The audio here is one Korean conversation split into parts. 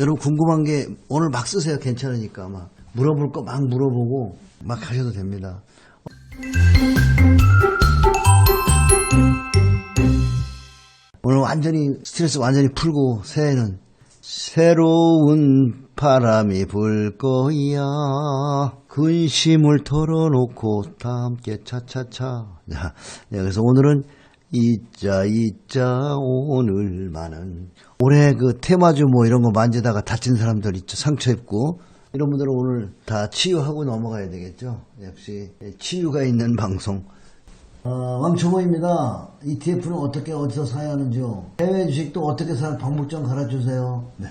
여러분 궁금한 게 오늘 막 쓰세요. 괜찮으니까 막 물어볼 거 막 물어보고 막 하셔도 됩니다. 오늘 완전히 스트레스 완전히 풀고 새해는 새로운 바람이 불 거야. 근심을 털어놓고 다 함께 차차차. 자, 그래서 오늘은 이자 오늘만은 올해 그 테마주 뭐 이런 거 만지다가 다친 사람들 있죠. 상처 입고 이런 분들은 오늘 다 치유하고 넘어가야 되겠죠. 역시 치유가 있는 방송. 왕초보입니다. ETF는 어떻게 어디서 사야 하는지요? 해외 주식도 어떻게 사는 방법 좀 가르쳐주세요. 네.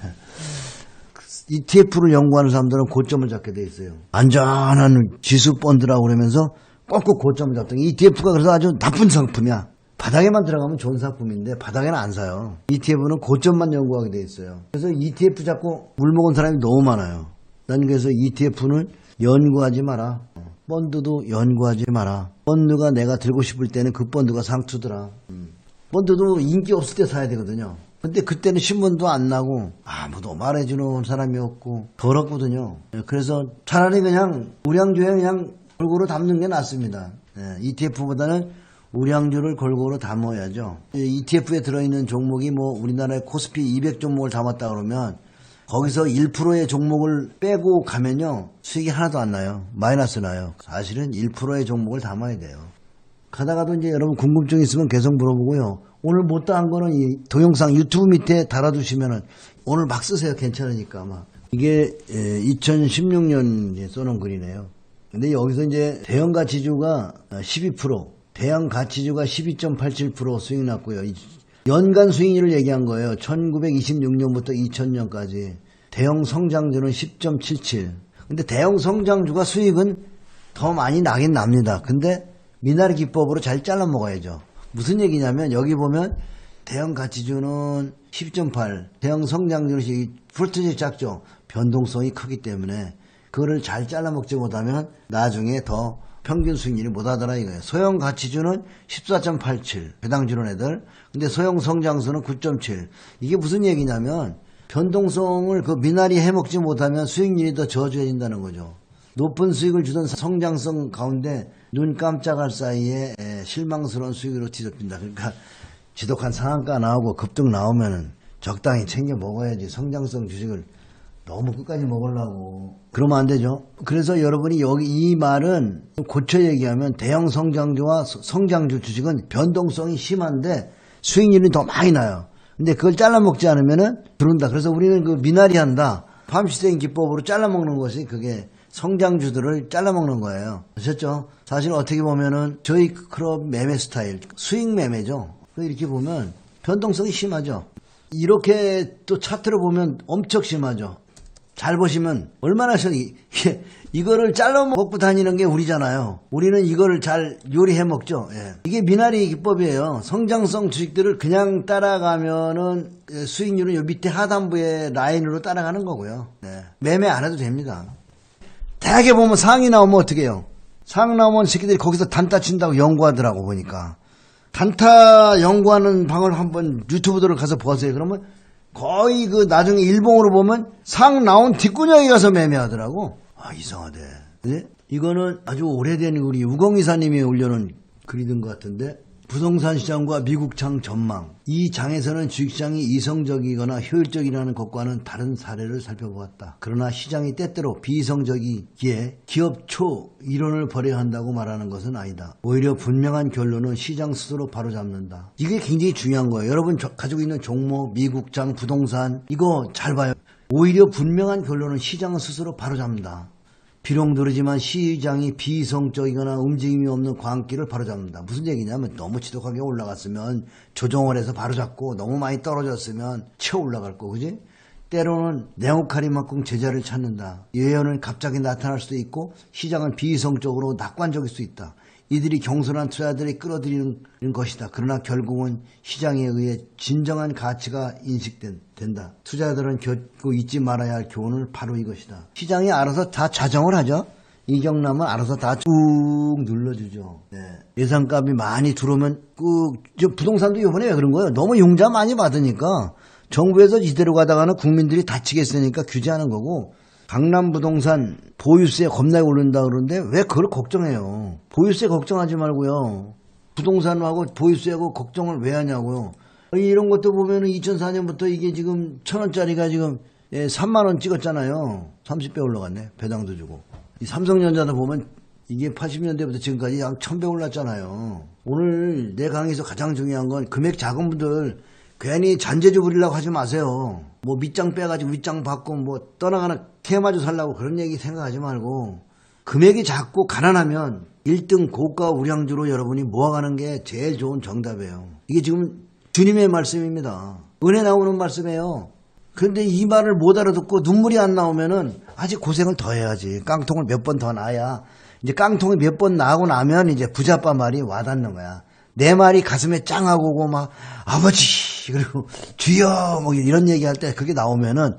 ETF를 연구하는 사람들은 고점을 잡게 돼 있어요. 안전한 지수 펀드라고 그러면서 꼭꼭 고점을 잡던 ETF가 그래서 아주 나쁜 상품이야. 바닥에만 들어가면 좋은 상품인데 바닥에는 안 사요. ETF는 고점만 연구하게 돼 있어요. 그래서 ETF 잡고 물먹은 사람이 너무 많아요. 난 그래서 ETF는 연구하지 마라. 펀드도 연구하지 마라. 펀드가 내가 들고 싶을 때는 그 펀드가 상투더라. 펀드도 인기 없을 때 사야 되거든요. 근데 그때는 신문도 안 나고 아무도 말해주는 사람이 없고 더럽거든요. 그래서 차라리 그냥 우량주에 그냥 골고루 담는 게 낫습니다. ETF보다는 우량주를 골고루 담아야죠. ETF에 들어있는 종목이 뭐 우리나라의 코스피 200 종목을 담았다 그러면 거기서 1%의 종목을 빼고 가면요 수익이 하나도 안 나요. 마이너스 나요. 사실은 1%의 종목을 담아야 돼요. 가다가도 이제 여러분 궁금증 있으면 계속 물어보고요. 오늘 못다한 거는 이 동영상 유튜브 밑에 달아두시면은 오늘 막 쓰세요. 괜찮으니까 막. 이게 2016년 써놓은 글이네요. 근데 여기서 이제 대형가치주가 12%, 대형가치주가 12.87% 수익 났고요. 연간 수익률을 얘기한 거예요. 1926년부터 2000년까지. 대형 성장주는 10.77. 근데 대형 성장주가 수익은 더 많이 나긴 납니다. 근데 미나리 기법으로 잘 잘라 먹어야죠. 무슨 얘기냐면 여기 보면 대형 가치주는 10.8, 대형 성장주는 프로트지 작죠. 변동성이 크기 때문에 그거를 잘 잘라 먹지 못하면 나중에 더 평균 수익률이 못하더라 이거예요. 소형 가치주는 14.87 배당 주는 애들. 근데 소형 성장수는 9.7. 이게 무슨 얘기냐면 변동성을 그 미나리 해먹지 못하면 수익률이 더 저조해진다는 거죠. 높은 수익을 주던 성장성 가운데 눈 깜짝할 사이에 실망스러운 수익으로 뒤덮인다. 그러니까 지독한 상한가 나오고 급등 나오면 적당히 챙겨 먹어야지. 성장성 주식을 너무 끝까지 먹으려고 그러면 안 되죠. 그래서 여러분이 여기 이 말은 고쳐 얘기하면 대형 성장주와 성장주 주식은 변동성이 심한데 수익률이 더 많이 나요. 근데 그걸 잘라 먹지 않으면은 들어온다. 그래서 우리는 그 미나리 한다. 팜시스테인 기법으로 잘라 먹는 것이 그게 성장주들을 잘라 먹는 거예요. 아셨죠? 사실 어떻게 보면은 저희 클럽 매매 스타일 수익 매매죠. 이렇게 보면 변동성이 심하죠. 이렇게 또 차트로 보면 엄청 심하죠. 잘 보시면 얼마나 이거를 잘라 먹고 다니는 게 우리잖아요. 우리는 이거를 잘 요리해 먹죠. 예. 이게 미나리 기법이에요. 성장성 주식들을 그냥 따라가면은 수익률은 요 밑에 하단부의 라인으로 따라가는 거고요. 네. 매매 안 해도 됩니다. 대개 보면 상이 나오면 어떻게 해요? 상 나오면 새끼들이 거기서 단타 친다고 연구하더라고 보니까. 단타 연구하는 방을 한번 유튜브 들어가서 보세요. 그러면 거의 그 나중에 일봉으로 보면 상 나온 뒷구녕에 가서 매매하더라고. 아 이상하대. 네? 이거는 아주 오래된 우리 우공이사님이 올려놓은 글이던 것 같은데 부동산 시장과 미국장 전망. 이 장에서는 주식시장이 이성적이거나 효율적이라는 것과는 다른 사례를 살펴보았다. 그러나 시장이 때때로 비이성적이기에 기업 초 이론을 버려야 한다고 말하는 것은 아니다. 오히려 분명한 결론은 시장 스스로 바로잡는다. 이게 굉장히 중요한 거예요. 여러분 가지고 있는 종목, 미국장, 부동산 이거 잘 봐요. 오히려 분명한 결론은 시장 스스로 바로잡는다. 비록 느리지만 시장이 비이성적이거나 움직임이 없는 광기를 바로잡는다. 무슨 얘기냐면 너무 지독하게 올라갔으면 조정을 해서 바로잡고 너무 많이 떨어졌으면 치어 올라갈 거 그지? 때로는 네오카리만큼 제자를 찾는다. 예언은 갑자기 나타날 수도 있고 시장은 비이성적으로 낙관적일 수 있다. 이들이 경솔한 투자들이 끌어들이는 것이다. 그러나 결국은 시장에 의해 진정한 가치가 인식된다. 투자자들은 겪고 잊지 말아야 할 교훈은 바로 이것이다. 시장이 알아서 다 자정을 하죠. 이경남은 알아서 다 꾹 눌러주죠. 네. 예상값이 많이 들어오면 부동산도 이번에 왜 그런 거예요? 너무 융자 많이 받으니까 정부에서 이대로 가다가는 국민들이 다치겠으니까 규제하는 거고, 강남 부동산 보유세 겁나게 오른다 그러는데 왜 그걸 걱정해요? 보유세 걱정하지 말고요. 부동산하고 보유세하고 걱정을 왜 하냐고요. 이런 것도 보면은 2004년부터 이게 지금 1,000원짜리가 지금 3만 원 찍었잖아요. 30배 올라갔네. 배당도 주고. 이 삼성전자도 보면 이게 80년대부터 지금까지 약 1,000배 올랐잖아요. 오늘 내 강의에서 가장 중요한 건 금액 작은 분들 괜히 잔재주 부리려고 하지 마세요. 뭐 밑장 빼가지고 윗장 받고 뭐 떠나가는 테마주 살라고 그런 얘기 생각하지 말고, 금액이 작고 가난하면 1등 고가 우량주로 여러분이 모아가는 게 제일 좋은 정답이에요. 이게 지금 주님의 말씀입니다. 은혜 나오는 말씀이에요. 그런데 이 말을 못 알아듣고 눈물이 안 나오면은 아직 고생을 더 해야지. 깡통을 몇 번 더 놔야, 이제 깡통이 몇 번 나고 나면 이제 부자빠 말이 와닿는 거야. 내 말이 가슴에 짱하고 오고 막 아버지 그리고 주여 뭐 이런 얘기할 때 그게 나오면은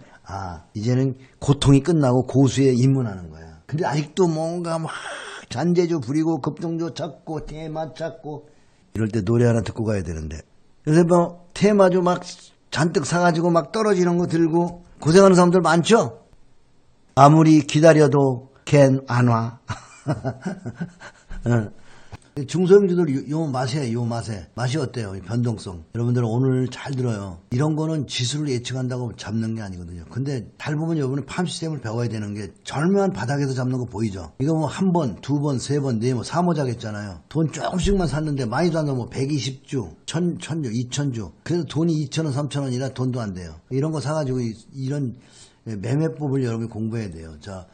이제는 고통이 끝나고 고수에 입문하는 거야. 근데 아직도 뭔가 막 잔재주 부리고 급등주 찾고 테마 찾고 이럴 때 노래 하나 듣고 가야 되는데, 요새 뭐 테마주 막 잔뜩 사가지고 막 떨어지는 거 들고 고생하는 사람들 많죠? 아무리 기다려도 걘 안 와. 중소형주들 요 맛이 어때요? 변동성. 여러분들은 오늘 잘 들어요. 이런 거는 지수를 예측한다고 잡는 게 아니거든요. 근데 잘 보면 여러분이 팜 시스템을 배워야 되는 게, 절묘한 바닥에서 잡는 거 보이죠? 이거 뭐 한 번, 두 번, 세 번, 네 번, 3호작 했잖아요. 돈 조금씩만 샀는데 많이도 안 나면 뭐 120주, 1000주, 2000주. 그래도 돈이 2,000원, 3,000원이라 돈도 안 돼요. 이런 거 사가지고 이런 매매법을 여러분이 공부해야 돼요. 자,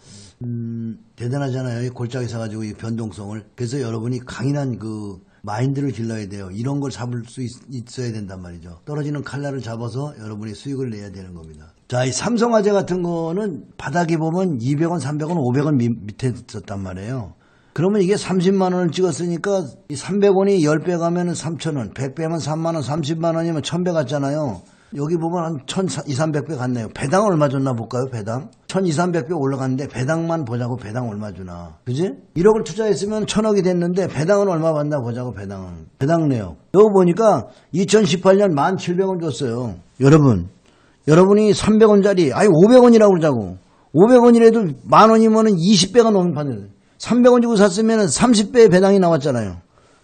대단하잖아요. 이 골짜기 사가지고 이 변동성을. 그래서 여러분이 강인한 그 마인드를 길러야 돼요. 이런 걸 잡을 수 있어야 된단 말이죠. 떨어지는 칼날을 잡아서 여러분이 수익을 내야 되는 겁니다. 자, 이 삼성화재 같은 거는 바닥에 보면 200원, 300원, 500원 밑에 있었단 말이에요. 그러면 이게 30만 원을 찍었으니까 이 300원이 10배 가면 3,000원, 100배면 3만 원, 30만 원이면 1,000배 갔잖아요. 여기 보면 한 1,200, 300배 갔네요. 배당 얼마 줬나 볼까요? 배당 1,200, 300배 올라갔는데 배당만 보자고. 배당 얼마 주나, 그지? 1억을 투자했으면 1,000억이 됐는데 배당은 얼마 받나 보자고. 배당 내역 여기 보니까 2018년 1,700원 줬어요. 여러분이 300원짜리 500원이라고 그러자고. 500원이라도 만원이면 20배가 넘는 판이에요. 300원 주고 샀으면 30배의 배당이 나왔잖아요.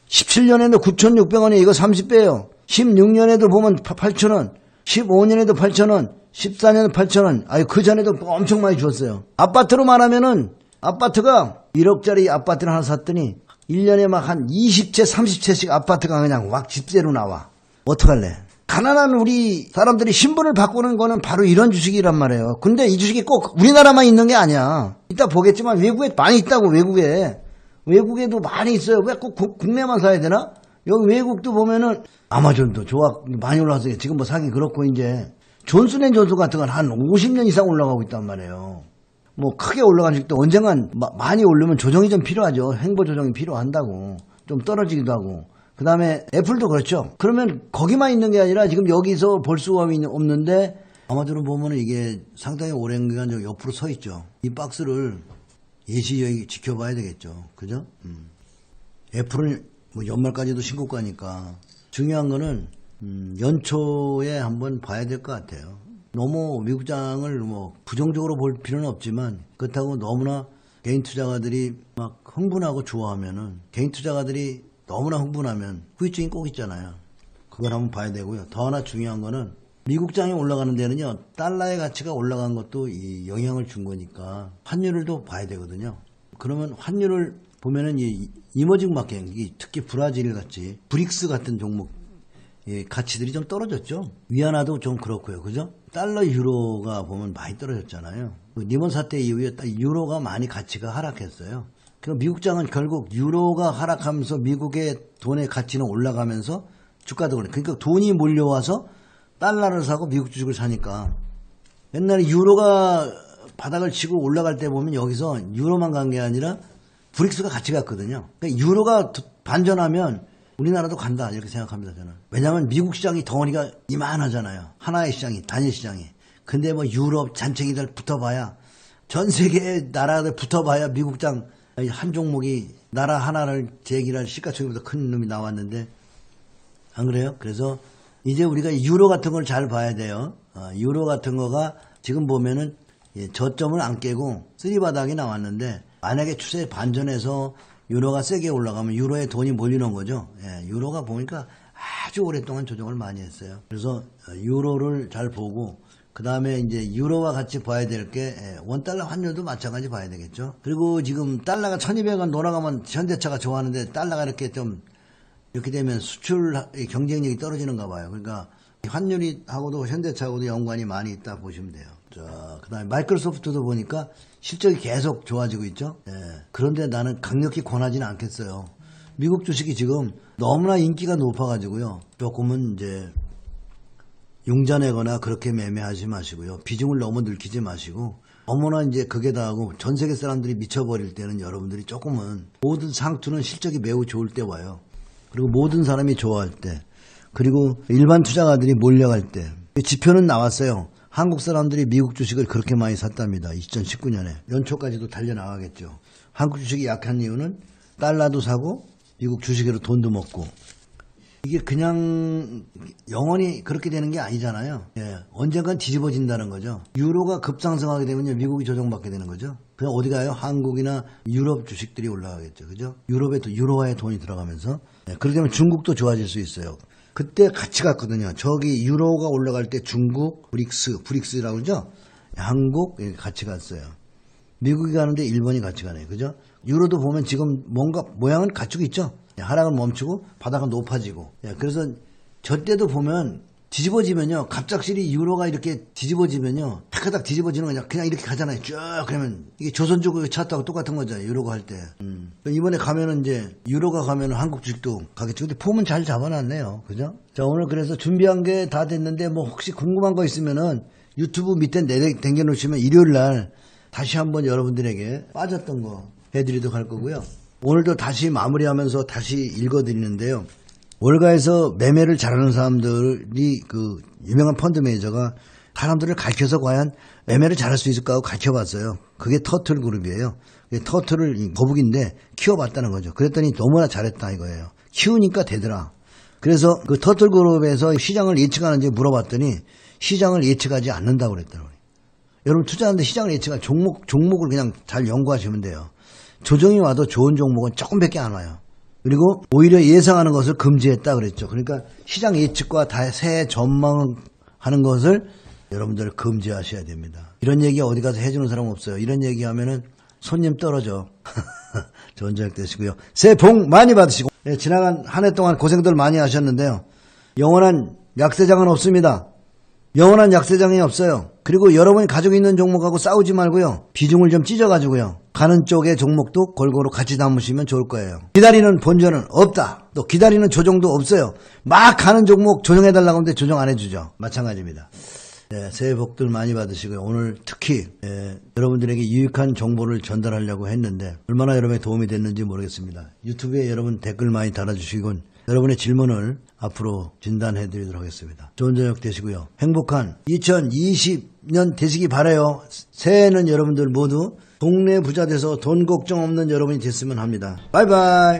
17년에도 9,600원이 이거 30배예요. 16년에도 보면 8,000원, 15년에도 8,000원, 14년에도 8,000원. 그 전에도 엄청 많이 줬어요. 아파트로 말하면은, 아파트가 1억짜리 아파트를 하나 샀더니 1년에 막 한 20채, 30채씩 아파트가 그냥 막 집세로 나와. 어떡할래? 가난한 우리 사람들이 신분을 바꾸는 거는 바로 이런 주식이란 말이에요. 근데 이 주식이 꼭 우리나라만 있는 게 아니야. 이따 보겠지만 외국에 많이 있다고. 외국에도 많이 있어요. 왜 꼭 국내만 사야 되나? 여기 외국도 보면은 아마존도 많이 올라왔어요. 지금 뭐 사기 그렇고, 이제 존슨앤존슨 같은 건 한 50년 이상 올라가고 있단 말이에요. 뭐 크게 올라간 적도 언젠간 많이 오르면 조정이 좀 필요하죠. 행보 조정이 필요한다고. 좀 떨어지기도 하고. 그 다음에 애플도 그렇죠. 그러면 거기만 있는 게 아니라 지금 여기서 볼 수가 없는데, 아마존을 보면은 이게 상당히 오랜 기간 옆으로 서 있죠. 이 박스를 예시 지켜봐야 되겠죠. 그죠? 애플은 뭐 연말까지도 신고가니까. 중요한 거는 연초에 한번 봐야 될 것 같아요. 너무 미국장을 뭐 부정적으로 볼 필요는 없지만, 그렇다고 너무나 개인 투자가들이 막 흥분하고 좋아하면은, 개인 투자가들이 너무나 흥분하면 후유증이 꼭 있잖아요. 그걸 한번 봐야 되고요. 더 하나 중요한 거는, 미국장이 올라가는 데는요, 달러의 가치가 올라간 것도 이 영향을 준 거니까 환율도 봐야 되거든요. 그러면 환율을 보면은 이 이머징 마켓, 특히 브라질 같이 브릭스 같은 종목 가치들이 좀 떨어졌죠. 위안화도 좀 그렇고요. 그죠? 달러 유로가 보면 많이 떨어졌잖아요. 리먼 사태 이후에 유로가 많이 가치가 하락했어요. 그럼 미국장은 결국 유로가 하락하면서 미국의 돈의 가치는 올라가면서 주가도 그래. 그러니까 돈이 몰려와서 달러를 사고 미국 주식을 사니까, 옛날에 유로가 바닥을 치고 올라갈 때 보면 여기서 유로만 간 게 아니라 브릭스가 같이 갔거든요. 그러니까 유로가 반전하면 우리나라도 간다, 이렇게 생각합니다, 저는. 왜냐하면 미국 시장이 덩어리가 이만하잖아요. 하나의 시장이, 단일 시장이. 근데 뭐 유럽 잔챙이들 붙어봐야, 전 세계 나라들 붙어봐야 미국장 한 종목이 나라 하나를 제기할 시가총액보다 큰 놈이 나왔는데, 안 그래요? 그래서 이제 우리가 유로 같은 걸 잘 봐야 돼요. 유로 같은 거가 지금 보면은 저점을 안 깨고 쓰리바닥이 나왔는데 만약에 추세 반전해서 유로가 세게 올라가면 유로에 돈이 몰리는 거죠. 유로가 보니까 아주 오랫동안 조정을 많이 했어요. 그래서 유로를 잘 보고 그 다음에 이제 유로와 같이 봐야 될 게 원달러 환율도 마찬가지 봐야 되겠죠. 그리고 지금 달러가 1200원 돌아가면 현대차가 좋아하는데 달러가 이렇게 되면 수출 경쟁력이 떨어지는가 봐요. 그러니까 환율하고도 현대차하고도 연관이 많이 있다 보시면 돼요. 자, 그 다음에 마이크로소프트도 보니까 실적이 계속 좋아지고 있죠. 그런데 나는 강력히 권하지는 않겠어요. 미국 주식이 지금 너무나 인기가 높아가지고요. 조금은 이제 융자내거나 그렇게 매매하지 마시고요. 비중을 너무 늘리지 마시고 어머나 이제 그게 다 하고 전 세계 사람들이 미쳐버릴 때는 여러분들이 조금은 모든 상투는 실적이 매우 좋을 때 와요. 그리고 모든 사람이 좋아할 때 그리고 일반 투자가들이 몰려갈 때 지표는 나왔어요. 한국 사람들이 미국 주식을 그렇게 많이 샀답니다. 2019년에 연초까지도 달려나가겠죠. 한국 주식이 약한 이유는 달러도 사고 미국 주식으로 돈도 먹고 이게 그냥 영원히 그렇게 되는 게 아니잖아요. 언젠간 뒤집어진다는 거죠. 유로가 급상승하게 되면 미국이 조정받게 되는 거죠. 그냥 어디 가요? 한국이나 유럽 주식들이 올라가겠죠. 그죠? 유럽에 또 유로화에 돈이 들어가면서 그렇게 되면 중국도 좋아질 수 있어요. 그때 같이 갔거든요. 저기 유로가 올라갈 때 중국, 브릭스라고 그러죠? 한국 같이 갔어요. 미국이 가는데 일본이 같이 가네요. 그죠? 유로도 보면 지금 뭔가 모양은 갖추고 있죠? 하락은 멈추고 바닥은 높아지고. 그래서 저 때도 보면 뒤집어지면요. 갑작스레 유로가 이렇게 뒤집어지면요. 타카닥 뒤집어지는 거 그냥 이렇게 가잖아요. 쭉 그러면 이게 조선주고 차트하고 똑같은 거죠. 유로가 할 때. 이번에 가면은 이제 유로가 가면은 한국 주식도 가겠죠. 근데 폼은 잘 잡아놨네요. 그죠? 자, 오늘 그래서 준비한 게 다 됐는데 뭐 혹시 궁금한 거 있으면은 유튜브 밑에 내댕겨 놓으시면 일요일 날 다시 한번 여러분들에게 빠졌던 거 해드리도록 할 거고요. 오늘도 다시 마무리하면서 다시 읽어드리는데요. 월가에서 매매를 잘하는 사람들이 그 유명한 펀드 매니저가 사람들을 가르쳐서 과연 매매를 잘할 수 있을까 하고 가르쳐봤어요. 그게 터틀 그룹이에요. 터틀을 거북인데 키워봤다는 거죠. 그랬더니 너무나 잘했다 이거예요. 키우니까 되더라. 그래서 그 터틀 그룹에서 시장을 예측하는지 물어봤더니 시장을 예측하지 않는다고 그랬더라고요. 여러분 투자하는데 시장을 예측할 종목을 그냥 잘 연구하시면 돼요. 조정이 와도 좋은 종목은 조금밖에 안 와요. 그리고 오히려 예상하는 것을 금지했다 그랬죠. 그러니까 시장 예측과 새 전망하는 것을 여러분들 금지하셔야 됩니다. 이런 얘기 어디 가서 해주는 사람 없어요. 이런 얘기하면은 손님 떨어져. 좋은 저녁 되시고요. 새해 복 많이 받으시고. 지나간 한 해 동안 고생들 많이 하셨는데요. 영원한 약세장은 없습니다. 영원한 약세장이 없어요. 그리고 여러분이 가지고 있는 종목하고 싸우지 말고요. 비중을 좀 찢어가지고요. 가는 쪽의 종목도 골고루 같이 담으시면 좋을 거예요. 기다리는 본전은 없다. 또 기다리는 조정도 없어요. 막 가는 종목 조정해달라고 하는데 조정 안 해주죠. 마찬가지입니다. 새해 복들 많이 받으시고요. 오늘 특히 여러분들에게 유익한 정보를 전달하려고 했는데 얼마나 여러분의 도움이 됐는지 모르겠습니다. 유튜브에 여러분 댓글 많이 달아주시고 여러분의 질문을 앞으로 진단해 드리도록 하겠습니다. 좋은 저녁 되시고요. 행복한 2020년 되시기 바라요. 새해에는 여러분들 모두 동네 부자 돼서 돈 걱정 없는 여러분이 됐으면 합니다. 바이바이.